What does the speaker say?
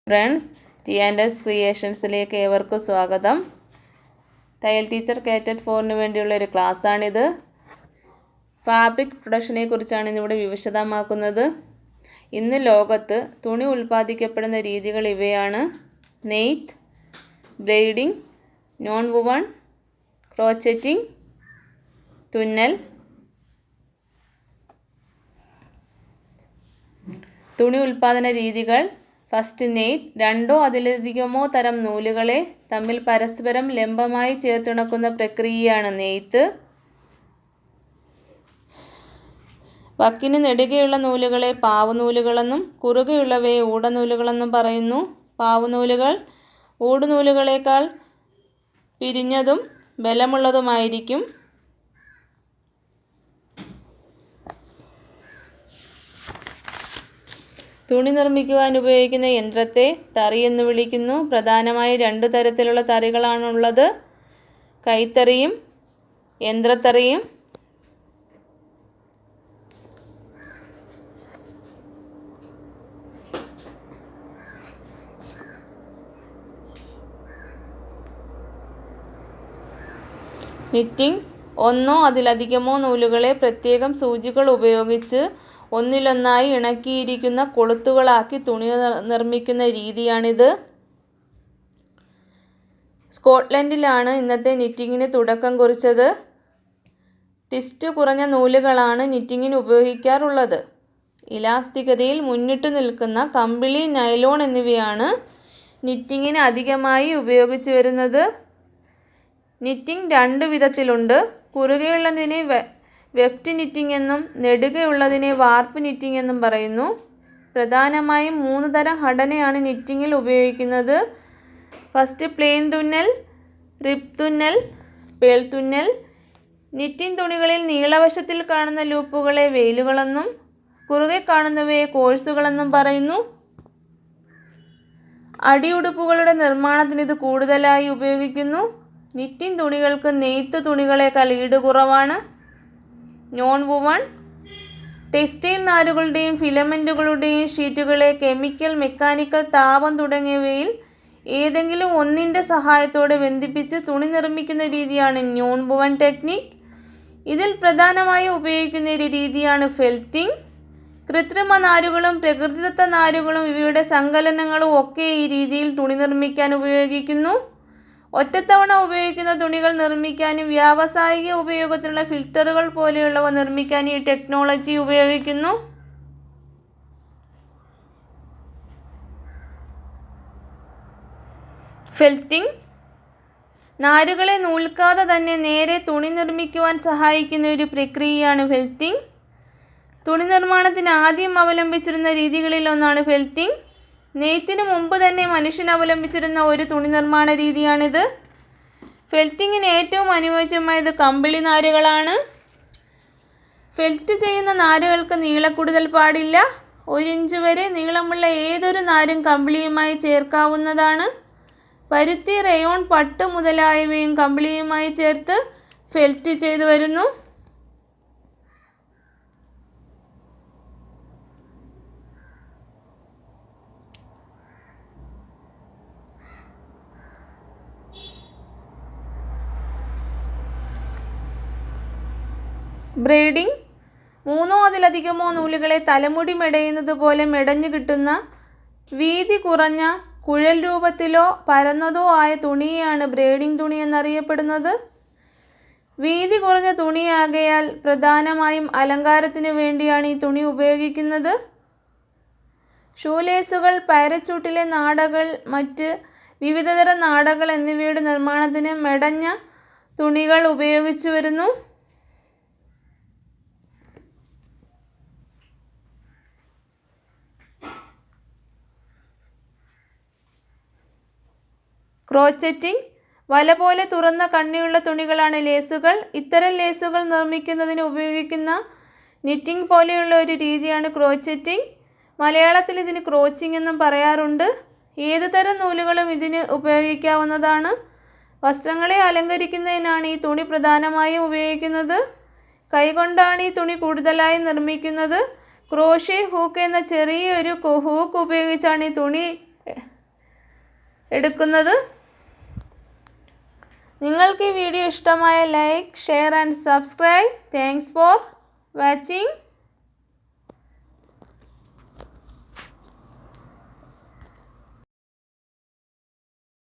Friends, ടി&എസ് ക്രിയേഷൻസിലേക്ക് ഏവർക്കും സ്വാഗതം. തയ്യൽ ടീച്ചർ കേറ്റഡ് 4 വേണ്ടിയുള്ള ഒരു ക്ലാസ്സാണിത്. ഫാബ്രിക് പ്രൊഡക്ഷനെ കുറിച്ചാണ് ഇന്നിവിടെ വിശദമാക്കുന്നത്. ഇന്ന് ലോകത്ത് തുണി ഉൽപ്പാദിക്കപ്പെടുന്ന രീതികൾ ഇവയാണ്: നെയ്ത്ത്, ബ്രെയ്ഡിംഗ്, നോൺ വുവൺ, ക്രോച്ചറ്റിംഗ്, തുന്നൽ. തുണി ഉൽപ്പാദന രീതികൾ: ഫസ്റ്റ്, നെയ്ത്ത്. രണ്ടോ അതിലധികമോ തരം നൂലുകളെ തമ്മിൽ പരസ്പരം ലംബമായി ചേർത്തിണക്കുന്ന പ്രക്രിയയാണ് നെയ്ത്ത്. വക്കിന് നെടുകെയുള്ള നൂലുകളെ പാവുനൂലുകളെന്നും കുറുകെയുള്ളവയെ ഊടനൂലുകളെന്നും പറയുന്നു. പാവുനൂലുകൾ ഊടുനൂലുകളേക്കാൾ പിരിഞ്ഞതും ബലമുള്ളതുമായിരിക്കും. തുണി നിർമ്മിക്കുവാൻ ഉപയോഗിക്കുന്ന യന്ത്രത്തെ തറി എന്ന് വിളിക്കുന്നു. പ്രധാനമായി 2 തരത്തിലുള്ള തറികളാണുള്ളത്: കൈത്തറിയും യന്ത്രത്തറിയും. നിറ്റിംഗ്: ഒന്നോ അതിലധികമോ നൂലുകളെ പ്രത്യേകം സൂചികൾ ഉപയോഗിച്ച് ഒന്നിലൊന്നായി ഇണക്കിയിരിക്കുന്ന കൊളുത്തുകളാക്കി തുണി നിർമ്മിക്കുന്ന രീതിയാണിത്. സ്കോട്ട്ലൻഡിലാണ് ഇന്നത്തെ നിറ്റിങ്ങിന് തുടക്കം കുറിച്ചത്. ട്വിസ്റ്റ് കുറഞ്ഞ നൂലുകളാണ് നിറ്റിങ്ങിന് ഉപയോഗിക്കാറുള്ളത്. ഇലാസ്തികതയിൽ മുന്നിട്ട് നിൽക്കുന്ന കമ്പിളി, നൈലോൺ എന്നിവയാണ് നിറ്റിങ്ങിന് അധികമായി ഉപയോഗിച്ചു വരുന്നത്. നിറ്റിംഗ് 2 വിധത്തിലുണ്ട്. കുറുകെയുള്ളതിനെ വെഫ്റ്റ് നിറ്റിംഗ് എന്നും നെടുകെയുള്ളതിനെ വാർപ്പ് നിറ്റിംഗ് എന്നും പറയുന്നു. പ്രധാനമായും 3 തരം ഘടനയാണ് നിറ്റിങ്ങിൽ ഉപയോഗിക്കുന്നത്. ഫസ്റ്റ്, പ്ലെയിൻ തുന്നൽ, റിബ് തുന്നൽ, പേൾ തുന്നൽ. നിറ്റിംഗ് തുണികളിൽ നീളവശത്തിൽ കാണുന്ന ലൂപ്പുകളെ വെയിലുകളെന്നും കുറുകെ കാണുന്നവയെ കോഴ്സുകളെന്നും പറയുന്നു. അടിയുടുപ്പുകളുടെ നിർമ്മാണത്തിന് ഇത് കൂടുതലായി ഉപയോഗിക്കുന്നു. നിറ്റിംഗ് തുണികൾക്ക് നെയ്ത്ത് തുണികളേക്കാൾ ഈട് കുറവാണ്. നോൺ വുവൺ: ടെക്സ്റ്റൈൽ നാരുകളുടെയും ഫിലമെൻറ്റുകളുടെയും ഷീറ്റുകളെ കെമിക്കൽ, മെക്കാനിക്കൽ, താപം തുടങ്ങിയവയിൽ ഏതെങ്കിലും ഒന്നിൻ്റെ സഹായത്തോടെ ബന്ധിപ്പിച്ച് തുണി നിർമ്മിക്കുന്ന രീതിയാണ് നോൺ വുവൺ ടെക്നിക്. ഇതിൽ പ്രധാനമായും ഉപയോഗിക്കുന്ന ഒരു രീതിയാണ് ഫെൽറ്റിംഗ്. കൃത്രിമ നാരുകളും പ്രകൃതിദത്ത നാരുകളും ഇവയുടെ സങ്കലനങ്ങളും ഒക്കെ ഈ രീതിയിൽ തുണി നിർമ്മിക്കാൻ ഉപയോഗിക്കുന്നു. ഒറ്റത്തവണ ഉപയോഗിക്കുന്ന തുണികൾ നിർമ്മിക്കാനും വ്യാവസായിക ഉപയോഗത്തിനുള്ള ഫിൽറ്ററുകൾ പോലെയുള്ളവ നിർമ്മിക്കാനും ഈ ടെക്നോളജി ഉപയോഗിക്കുന്നു. ഫെൽറ്റിംഗ്: നാരുകളെ നൂൽക്കാതെ തന്നെ നേരെ തുണി നിർമ്മിക്കുവാൻ സഹായിക്കുന്ന ഒരു പ്രക്രിയയാണ് ഫെൽറ്റിംഗ്. തുണി നിർമ്മാണത്തിന് ആദ്യം അവലംബിച്ചിരുന്ന രീതികളിൽ ഒന്നാണ് ഫെൽറ്റിംഗ്. നെയ്ത്തിന് മുമ്പ് തന്നെ മനുഷ്യൻ അവലംബിച്ചിരുന്ന ഒരു തുണി നിർമ്മാണ രീതിയാണിത്. ഫെൽറ്റിങ്ങിന് ഏറ്റവും അനുയോജ്യമായത് കമ്പിളി നാരുകളാണ്. ഫെൽറ്റ് ചെയ്യുന്ന നാരുകൾക്ക് നീളക്കൂടുതൽ പാടില്ല. 1 ഇഞ്ച് വരെ നീളമുള്ള ഏതൊരു നാരും കമ്പിളിയുമായി ചേർക്കാവുന്നതാണ്. പരുത്തി, റയോൺ, പട്ട് മുതലായവയും കമ്പിളിയുമായി ചേർത്ത് ഫെൽറ്റ് ചെയ്തു വരുന്നു. ബ്രെയ്ഡിംഗ്: 3 അതിലധികമോ നൂലുകളെ തലമുടി മെടയുന്നത് പോലെ മെടഞ്ഞു കിട്ടുന്ന വീതി കുറഞ്ഞ കുഴൽ രൂപത്തിലോ പരന്നതോ ആയ തുണിയെയാണ് ബ്രെയ്ഡിംഗ് തുണി എന്നറിയപ്പെടുന്നത്. വീതി കുറഞ്ഞ തുണിയാകയാൽ പ്രധാനമായും അലങ്കാരത്തിനു വേണ്ടിയാണ് ഈ തുണി ഉപയോഗിക്കുന്നത്. ഷൂലേസുകൾ, പാരച്യൂട്ടിലെ നാടകൾ, മറ്റ് വിവിധതരം നാടകൾ എന്നിവയുടെ നിർമ്മാണത്തിന് മെടഞ്ഞ തുണികൾ ഉപയോഗിച്ചു വരുന്നു. ക്രോച്ചറ്റിംഗ്: വല പോലെ തുറന്ന കണ്ണിയുള്ള തുണികളാണ് ലേസുകൾ. ഇത്തരം ലേസുകൾ നിർമ്മിക്കുന്നതിന് ഉപയോഗിക്കുന്ന നിറ്റിംഗ് പോലെയുള്ള ഒരു രീതിയാണ് ക്രോച്ചറ്റിംഗ്. മലയാളത്തിൽ ഇതിന് ക്രോച്ചിംഗ് എന്നും പറയാറുണ്ട്. ഏതു തരം നൂലുകളും ഇതിന് ഉപയോഗിക്കാവുന്നതാണ്. വസ്ത്രങ്ങളെ അലങ്കരിക്കുന്നതിനാണ് ഈ തുണി പ്രധാനമായും ഉപയോഗിക്കുന്നത്. കൈകൊണ്ടാണ് ഈ തുണി കൂടുതലായി നിർമ്മിക്കുന്നത്. ക്രോഷേ ഹൂക്ക് എന്ന ചെറിയൊരു ഹൂക്ക് ഉപയോഗിച്ചാണ് ഈ തുണി എടുക്കുന്നത്. നിങ്ങൾക്ക് ഈ വീഡിയോ ഇഷ്ടമായ like, share and subscribe. Thanks for watching.